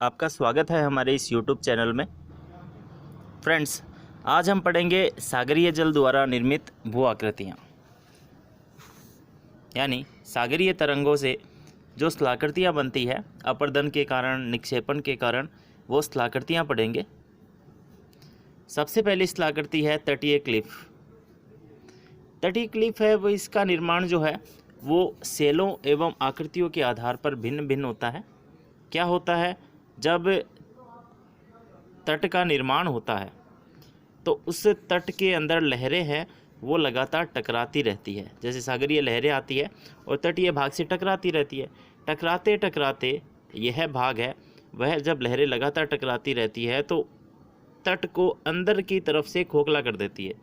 आपका स्वागत है हमारे इस YouTube चैनल में। फ्रेंड्स, आज हम पढ़ेंगे सागरीय जल द्वारा निर्मित भू आकृतियाँ, यानी सागरीय तरंगों से जो स्थलाकृतियाँ बनती है अपरदन के कारण, निक्षेपण के कारण, वो स्थलाकृतियाँ पढ़ेंगे। सबसे पहली स्थलाकृति है तटीय क्लिफ। तटीय क्लिफ है वो, इसका निर्माण जो है वो सेलों एवं आकृतियों के आधार पर भिन्न भिन्न होता है। क्या होता है, जब तट का निर्माण होता है तो उस तट के अंदर लहरें हैं वो लगातार टकराती रहती है। जैसे सागरीय लहरें आती है और तटीय भाग से टकराती रहती है। टकराते टकराते यह भाग है वह जब लहरें लगातार टकराती रहती है तो तट को अंदर की तरफ से खोखला कर देती है।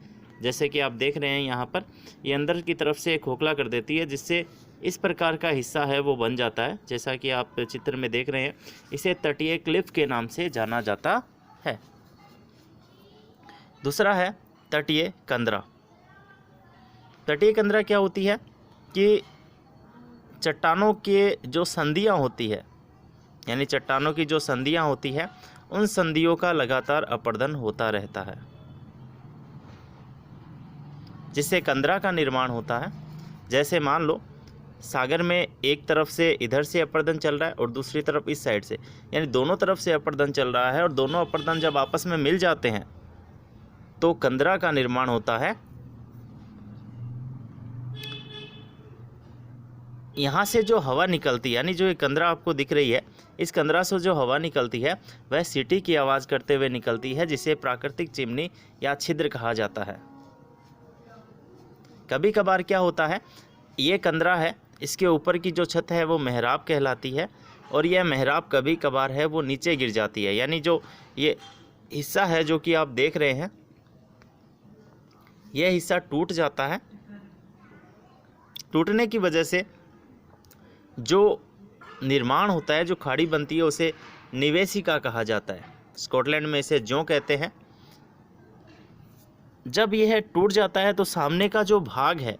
जैसे कि आप देख रहे हैं यहाँ पर, ये अंदर की तरफ से खोखला कर देती है, जिससे इस प्रकार का हिस्सा है वो बन जाता है। जैसा कि आप चित्र में देख रहे हैं, इसे तटीय क्लिफ के नाम से जाना जाता है। दूसरा है तटीय कंदरा। तटीय कंदरा क्या होती है कि चट्टानों के जो संधियाँ होती है, यानी चट्टानों की जो संधियाँ होती है, उन संधियों का लगातार अपरदन होता रहता है, जिससे कंदरा का निर्माण होता है। जैसे मान लो सागर में एक तरफ से इधर से अपरदन चल रहा है और दूसरी तरफ इस साइड से, यानी दोनों तरफ से अपरदन चल रहा है और दोनों अपरदन जब आपस में मिल जाते हैं तो कंदरा का निर्माण होता है। यहाँ से जो हवा निकलती है, यानी जो ये कंदरा आपको दिख रही है, इस कंदरा से जो हवा निकलती है वह सीटी की आवाज़ करते हुए निकलती है, जिसे प्राकृतिक चिमनी या छिद्र कहा जाता है। कभी कभार क्या होता है, ये कंदरा है, इसके ऊपर की जो छत है वो मेहराब कहलाती है और यह मेहराब कभी कभार है वो नीचे गिर जाती है। यानी जो ये हिस्सा है जो कि आप देख रहे हैं, यह हिस्सा टूट जाता है। टूटने की वजह से जो निर्माण होता है, जो खाड़ी बनती है, उसे निवेशिका कहा जाता है। स्कॉटलैंड में इसे ज्यों कहते हैं। जब यह टूट जाता है तो सामने का जो भाग है,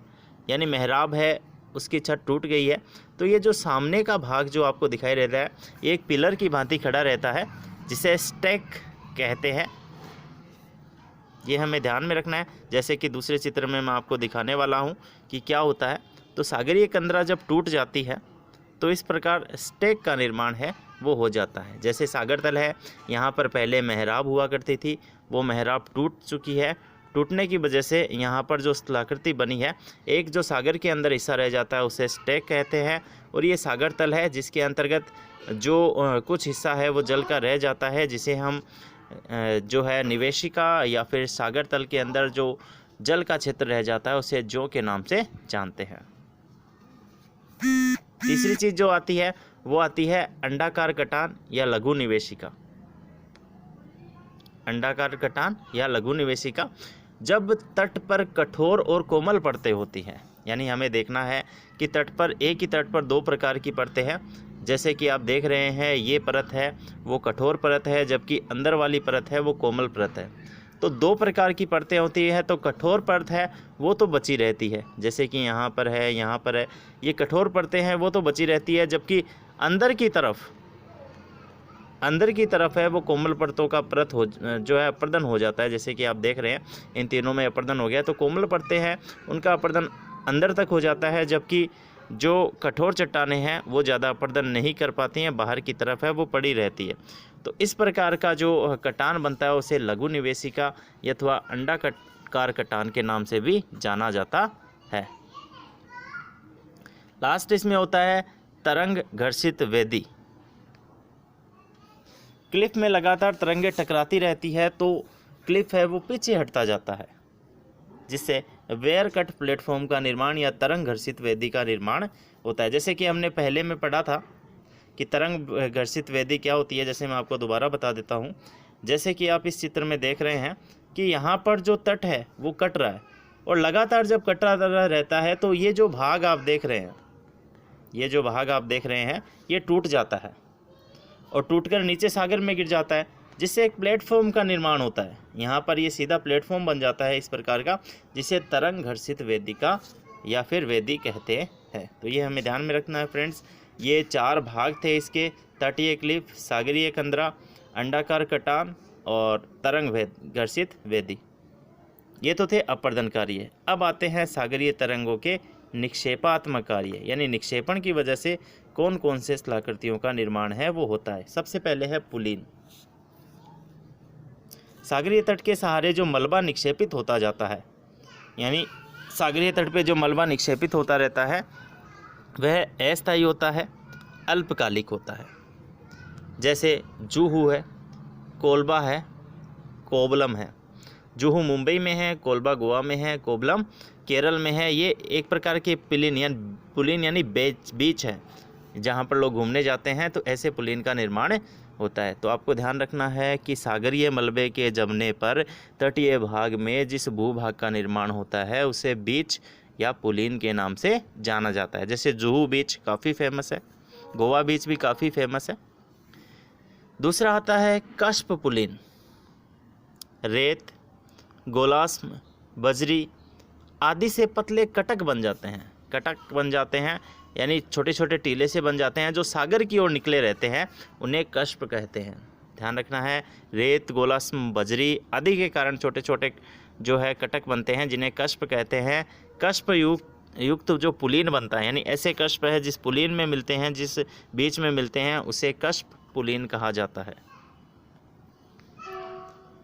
यानी मेहराब है, उसकी छत टूट गई है, तो ये जो सामने का भाग जो आपको दिखाई देता है, ये एक पिलर की भांति खड़ा रहता है, जिसे स्टैक कहते हैं। ये हमें ध्यान में रखना है। जैसे कि दूसरे चित्र में मैं आपको दिखाने वाला हूँ कि क्या होता है। तो सागरीय कंदरा जब टूट जाती है तो इस प्रकार स्टैक का निर्माण है वो हो जाता है। जैसे सागर तल है, यहाँ पर पहले मेहराब हुआ करती थी, वो मेहराब टूट चुकी है। टूटने की वजह से यहाँ पर जो स्थलाकृति बनी है, एक जो सागर के अंदर हिस्सा रह जाता है उसे स्टैक कहते हैं, और ये सागर तल है जिसके अंतर्गत जो कुछ हिस्सा है वो जल का रह जाता है, जिसे हम जो है निवेशिका या फिर सागर तल के अंदर जो जल का क्षेत्र रह जाता है उसे ज्यों के नाम से जानते हैं। तीसरी चीज़ जो आती है वो आती है अंडाकार कटान या लघु निवेशिका। अंडाकार कटान या लघु निवेशिका जब तट पर कठोर और कोमल परतें होती हैं, यानी हमें देखना है कि तट पर एक ही तट पर दो प्रकार की परतें हैं। जैसे कि आप देख रहे हैं, ये परत है वो कठोर परत है, जबकि अंदर वाली परत है वो कोमल परत है। तो दो प्रकार की परतें होती है। तो कठोर परत है वो तो बची रहती है, जैसे कि यहाँ पर है, यहाँ पर है, ये कठोर परतें हैं वो तो बची रहती है, जबकि अंदर की तरफ है वो कोमल परतों का परत हो जो है अपरदन हो जाता है। जैसे कि आप देख रहे हैं, इन तीनों में अपरदन हो गया। तो कोमल परतें हैं उनका अपरदन अंदर तक हो जाता है, जबकि जो कठोर चट्टानें हैं वो ज़्यादा अपरदन नहीं कर पाती हैं, बाहर की तरफ है वो पड़ी रहती है। तो इस प्रकार का जो कटान बनता है उसे लघु निवेशिका अथवा अंडाकार कटान के नाम से भी जाना जाता है। लास्ट इसमें होता है तरंग घर्षित वेदी। क्लिफ में लगातार तरंगें टकराती रहती है तो क्लिफ है वो पीछे हटता जाता है, जिससे वेयर कट प्लेटफॉर्म का निर्माण या तरंग घर्षित वेदी का निर्माण होता है। जैसे कि हमने पहले में पढ़ा था कि तरंग घर्षित वेदी क्या होती है। जैसे मैं आपको दोबारा बता देता हूँ। जैसे कि आप इस चित्र में देख रहे हैं कि यहाँ पर जो तट है वो कट रहा है, और लगातार जब कट रहा रहता है तो ये जो भाग आप देख रहे हैं, ये टूट जाता है और टूटकर नीचे सागर में गिर जाता है, जिससे एक प्लेटफॉर्म का निर्माण होता है। यहाँ पर ये सीधा प्लेटफॉर्म बन जाता है इस प्रकार का, जिसे तरंग घर्षित वेदिका या फिर वेदी कहते हैं। तो ये हमें ध्यान में रखना है फ्रेंड्स। ये 4 भाग थे इसके: तटीय क्लिफ, सागरीय कंदरा, अंडाकार कटान और तरंग घर्षित वेदी। ये तो थे अपर्दन कार्य। अब आते हैं सागरीय तरंगों के निक्षेपात्मक कार्य, यानी निक्षेपण की वजह से कौन कौन से स्थलाकृतियों का निर्माण है वो होता है। सबसे पहले है पुलीन। सागरीय तट के सहारे जो मलबा निक्षेपित होता जाता है, यानी सागरीय तट पे जो मलबा निक्षेपित होता रहता है वह अस्थायी होता है, अल्पकालिक होता है। जैसे जुहू है, कोलबा है, कोवलम है। जुहू मुंबई में है, कोलबा गोवा में है, कोवलम केरल में है। ये एक प्रकार के पुलिन यानी बीच है जहाँ पर लोग घूमने जाते हैं, तो ऐसे पुलिन का निर्माण होता है। तो आपको ध्यान रखना है कि सागरीय मलबे के जमने पर तटीय भाग में जिस भूभाग का निर्माण होता है उसे बीच या पुलिन के नाम से जाना जाता है। जैसे जुहू बीच काफ़ी फेमस है, गोवा बीच भी काफ़ी फेमस है। दूसरा आता है कष्प पुलिन। रेत, गोलास्म, बजरी आदि से पतले कटक बन जाते हैं, यानी छोटे छोटे टीले से बन जाते हैं जो सागर की ओर निकले रहते हैं, उन्हें कष्प कहते हैं। ध्यान रखना है, रेत, गोलास्म, बजरी आदि के कारण छोटे छोटे जो है कटक बनते हैं जिन्हें कष्प कहते हैं। कष्प युक्त जो पुलीन बनता है, यानी ऐसे कष्प है जिस पुलीन में मिलते हैं, जिस बीच में मिलते हैं, उसे कष्प पुलीन कहा जाता है।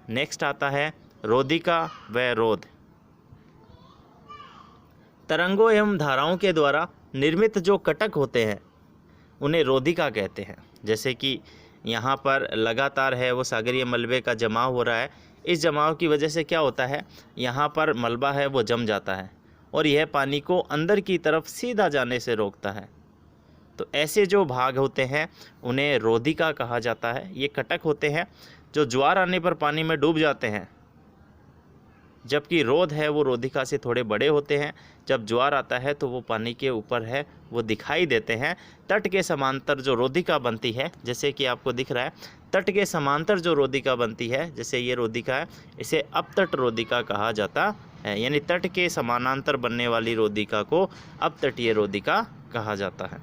नेक्स्ट आता है रोधिका व रोध। तरंगों एवं धाराओं के द्वारा निर्मित जो कटक होते हैं उन्हें रोधिका कहते हैं। जैसे कि यहाँ पर लगातार है वो सागरीय मलबे का जमाव हो रहा है, इस जमाव की वजह से क्या होता है, यहाँ पर मलबा है वो जम जाता है और यह पानी को अंदर की तरफ सीधा जाने से रोकता है। तो ऐसे जो भाग होते हैं उन्हें रोधिका कहा जाता है। ये कटक होते हैं जो ज्वार आने पर पानी में डूब जाते हैं, जबकि रोध है वो रोधिका से थोड़े बड़े होते हैं। जब ज्वार आता है तो वो पानी के ऊपर है वो दिखाई देते हैं। तट के समांतर जो रोधिका बनती है, जैसे कि आपको दिख रहा है, तट के समांतर जो रोधिका बनती है, जैसे ये रोधिका है, इसे अपतट रोधिका कहा जाता है। यानी तट के समानांतर बनने वाली रोधिका को अपतटीय रोधिका कहा जाता है।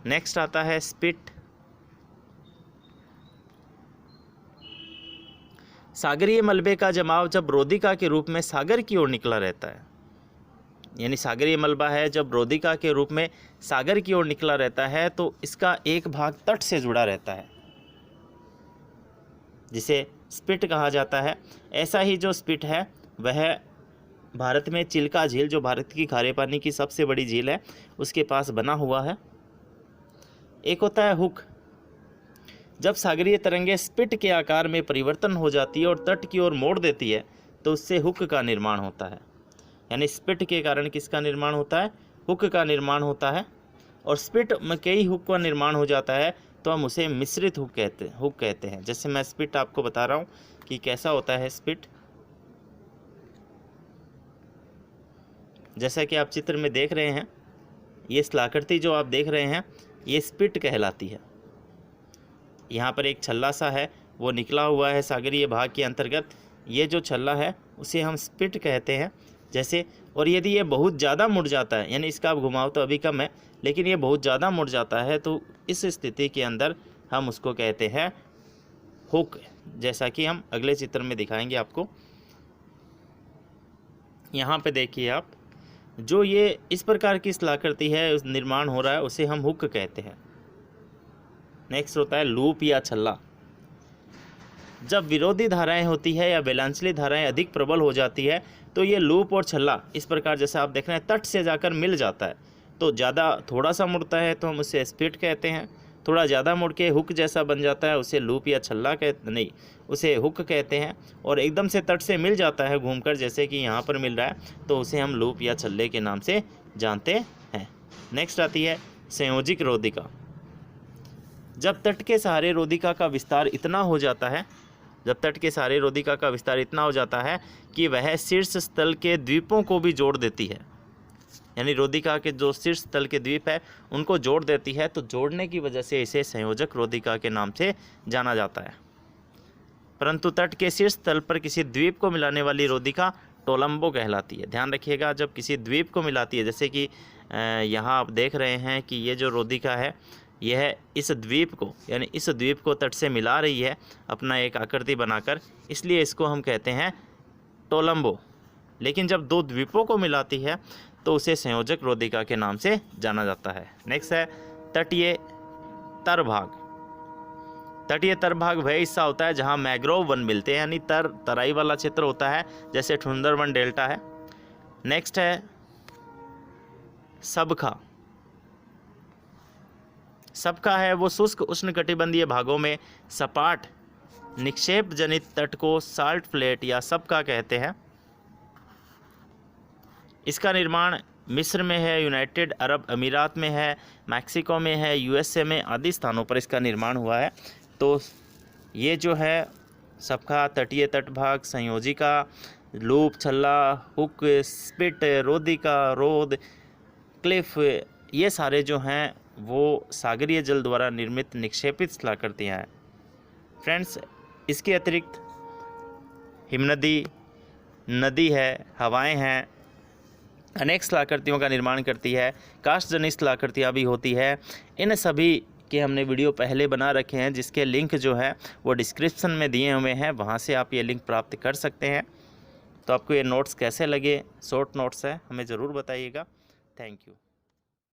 नेक्स्ट आता है स्पिट। सागरीय मलबे का जमाव जब रोधिका के रूप में सागर की ओर निकला रहता है, यानी सागरीय मलबा है जब रोधिका के रूप में सागर की ओर निकला रहता है तो इसका एक भाग तट से जुड़ा रहता है, जिसे स्पिट कहा जाता है। ऐसा ही जो स्पिट है वह भारत में चिल्का झील, जो भारत की खारे पानी की सबसे बड़ी झील है, उसके पास बना हुआ है। एक होता है हुक। जब सागरीय तरंगे स्पिट के आकार में परिवर्तन हो जाती है और तट की ओर मोड़ देती है तो उससे हुक का निर्माण होता है। यानी स्पिट के कारण किसका निर्माण होता है, हुक का निर्माण होता है। और स्पिट में कई हुक का निर्माण हो जाता है तो हम उसे मिश्रित हुक कहते हैं। जैसे मैं स्पिट आपको बता रहा हूँ कि कैसा होता है स्पिट। जैसा कि आप चित्र में देख रहे हैं, ये स्थलाकृति जो आप देख रहे हैं ये स्पिट कहलाती है। यहाँ पर एक छल्ला सा है वो निकला हुआ है सागरीय भाग के अंतर्गत, ये जो छल्ला है उसे हम स्पिट कहते हैं। जैसे, और यदि ये बहुत ज़्यादा मुड़ जाता है, यानी इसका घुमाव तो अभी कम है लेकिन ये बहुत ज़्यादा मुड़ जाता है, तो इस स्थिति के अंदर हम उसको कहते हैं हुक, जैसा कि हम अगले चित्र में दिखाएंगे आपको। यहाँ पे देखिए आप, जो ये इस प्रकार की स्थलाकृति है निर्माण हो रहा है उसे हम हुक कहते हैं। नेक्स्ट होता है लूप या छल्ला। जब विरोधी धाराएं होती है या बेलांचली धाराएं अधिक प्रबल हो जाती है तो ये लूप और छल्ला इस प्रकार, जैसे आप देख रहे हैं, तट से जाकर मिल जाता है। तो ज़्यादा थोड़ा सा मुड़ता है तो हम उसे स्पिट कहते हैं, थोड़ा ज़्यादा मुड़ के हुक जैसा बन जाता है उसे लूप या छल्ला उसे हुक कहते हैं। और एकदम से तट से मिल जाता है घूमकर, जैसे कि यहाँ पर मिल रहा है, तो उसे हम लूप या छल्ले के नाम से जानते हैं। नेक्स्ट आती है संयोजिक रोधिका। जब तट के सहारे रोधिका का विस्तार इतना हो जाता है, कि वह शीर्ष स्थल के द्वीपों को भी जोड़ देती है, यानी रोधिका के जो शीर्ष स्थल के द्वीप है उनको जोड़ देती है, तो जोड़ने की वजह से इसे संयोजक रोधिका के नाम से जाना जाता है। परंतु तट के शीर्ष स्थल पर किसी द्वीप को मिलाने वाली रोधिका टोलम्बो कहलाती है। ध्यान रखिएगा, जब किसी द्वीप को मिलाती है, जैसे कि यहाँ आप देख रहे हैं कि ये जो रोधिका है यह इस द्वीप को यानी इस द्वीप को तट से मिला रही है अपना एक आकृति बनाकर, इसलिए इसको हम कहते हैं टोलंबो। लेकिन जब दो द्वीपों को मिलाती है तो उसे संयोजक रोधिका के नाम से जाना जाता है। नेक्स्ट है तटीय तरभाग। तटीय तरभाग वह हिस्सा होता है जहाँ मैग्रोव वन मिलते हैं, यानी तराई वाला क्षेत्र होता है, जैसे सुंदरवन डेल्टा है। नेक्स्ट है सबखा। सबखा है वो शुष्क उष्णकटिबंधीय भागों में सपाट निक्षेप जनित तट को साल्ट फ्लैट या सबखा कहते हैं। इसका निर्माण मिस्र में है, यूनाइटेड अरब अमीरात में है, मैक्सिको में है, यूएसए में आदि स्थानों पर इसका निर्माण हुआ है। तो ये जो है सबखा, तटीय तटभाग, संयोजिका, लूप, छल्ला, हुक, स्पिट, रोधिका, रोध, क्लिफ, ये सारे जो हैं वो सागरीय जल द्वारा निर्मित निक्षेपित स्थलाकृतियाँ हैं। फ्रेंड्स, इसके अतिरिक्त हिमनदी, नदी है, हवाएं हैं, अनेक स्थलाकृतियों का निर्माण करती है। काष्ठजनित स्थलाकृतियाँ भी होती है। इन सभी के हमने वीडियो पहले बना रखे हैं, जिसके लिंक जो है वो डिस्क्रिप्शन में दिए हुए हैं, वहाँ से आप ये लिंक प्राप्त कर सकते हैं। तो आपको ये नोट्स कैसे लगे, शॉर्ट नोट्स है, हमें ज़रूर बताइएगा। Thank you.